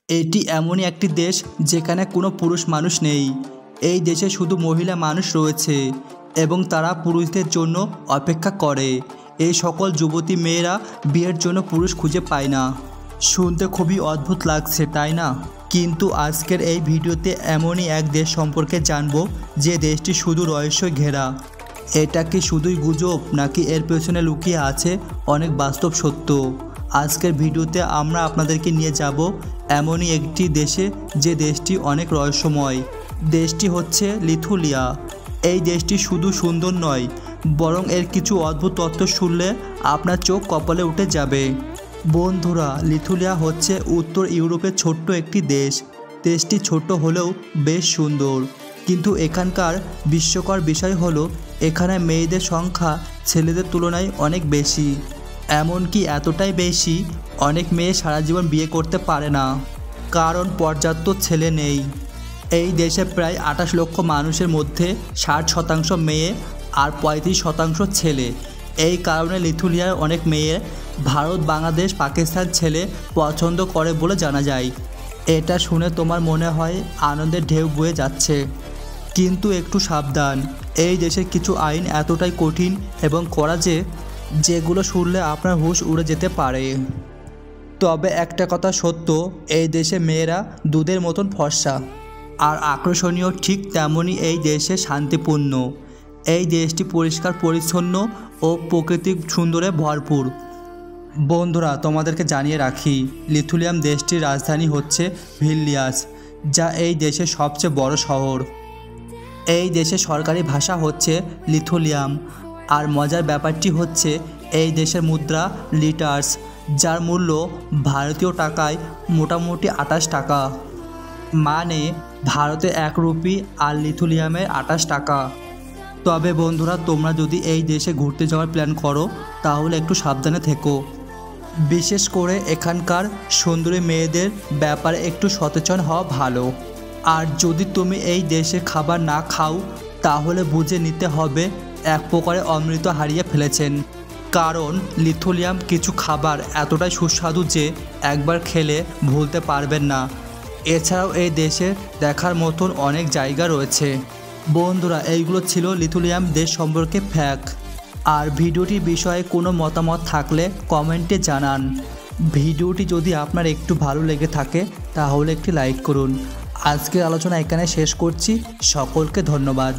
এটি এমনই একটি দেশ যেখানে কোনো পুরুষ মানুষ নেই। এই দেশে শুধু মহিলা মানুষ রয়েছে এবং তারা পুরুষদের জন্য অপেক্ষা করে। এই সকল যুবতী মেয়েরা বিয়ের জন্য পুরুষ খুঁজে পায় না। শুনতে খুবই অদ্ভুত লাগছে, তাই না? কিন্তু আজকের এই ভিডিওতে এমনই এক দেশ সম্পর্কে জানবো যে দেশটি শুধু রহস্যে ঘেরা। এটা কি শুধুই গুজব, নাকি এর পেছনে লুকিয়ে আছে অনেক বাস্তব সত্য? আজকের ভিডিওতে আমরা আপনাদেরকে নিয়ে যাব এমনই একটি দেশে যে দেশটি অনেক রহস্যময়। দেশটি হচ্ছে লিথুয়ানিয়া। এই দেশটি শুধু সুন্দর নয়, বরং এর কিছু অদ্ভুত তথ্য শুনলে আপনার চোখ কপালে উঠে যাবে। বন্ধুরা, লিথুয়ানিয়া হচ্ছে উত্তর ইউরোপের ছোট্ট একটি দেশ। দেশটি ছোট হলেও বেশ সুন্দর, কিন্তু এখানকার বিস্ময়কর বিষয় হলো এখানে মেয়েদের সংখ্যা ছেলেদের তুলনায় অনেক বেশি। এমনকি এতটাই বেশি, অনেক মেয়ে সারা জীবন বিয়ে করতে পারে না, কারণ পর্যাপ্ত ছেলে নেই। এই দেশে প্রায় 28 লক্ষ মানুষের মধ্যে 60% মেয়ে আর 35% ছেলে। এই কারণে লিথুয়ানিয়ার অনেক মেয়ে ভারত, বাংলাদেশ, পাকিস্তান ছেলে পছন্দ করে বলে জানা যায়। এটা শুনে তোমার মনে হয় আনন্দের ঢেউ বয়ে যাচ্ছে, কিন্তু একটু সাবধান। এই দেশের কিছু আইন এতটাই কঠিন এবং কড়া যেগুলো শুনলে আপনার হুঁশ উড়ে যেতে পারে। তবে একটা কথা সত্য, এই দেশে মেয়েরা দুধের মতন ফর্সা আর আকর্ষণীয়, ঠিক তেমনই এই দেশে শান্তিপূর্ণ। এই দেশটি পরিষ্কার পরিচ্ছন্ন ও প্রাকৃতিক সুন্দরে ভরপুর। বন্ধুরা, তোমাদেরকে জানিয়ে রাখি, লিথুয়ানিয়া দেশটির রাজধানী হচ্ছে ভিলনিয়াস, যা এই দেশের সবচেয়ে বড় শহর। এই দেশের সরকারি ভাষা হচ্ছে লিথুয়ানিয়ান। আর মজার ব্যাপারটি হচ্ছে এই দেশের মুদ্রা লিটার্স, যার মূল্য ভারতীয় টাকায় মোটামুটি 28 টাকা। মানে ভারতে 1 রুপি আর লিথুয়ানিয়ামে 28 টাকা। তবে বন্ধুরা, তোমরা যদি এই দেশে ঘুরতে যাওয়ার প্ল্যান করো তাহলে একটু সাবধানে থেকো। বিশেষ করে এখানকার সুন্দরী মেয়েদের ব্যাপারে একটু সচেতন হওয়া ভালো। আর যদি তুমি এই দেশের খাবার না খাও তাহলে বুঝে নিতে হবে এক প্রকারে অমৃত হারিয়ে ফেলেছেন। কারণ লিথুয়ানিয়ার কিছু খাবার এতটাই সুস্বাদু যে একবার খেলে ভুলতে পারবেন না। এছাড়াও এই দেশে দেখার মতন অনেক জায়গা রয়েছে। বন্ধুরা, এইগুলো ছিল লিথুয়ানিয়া দেশ সম্পর্কে ফ্যাক্ট। আর ভিডিওটির বিষয়ে কোনো মতামত থাকলে কমেন্টে জানান। ভিডিওটি যদি আপনার একটু ভালো লেগে থাকে তাহলে একটি লাইক করুন। আজকের আলোচনা এখানে শেষ করছি। সকলকে ধন্যবাদ।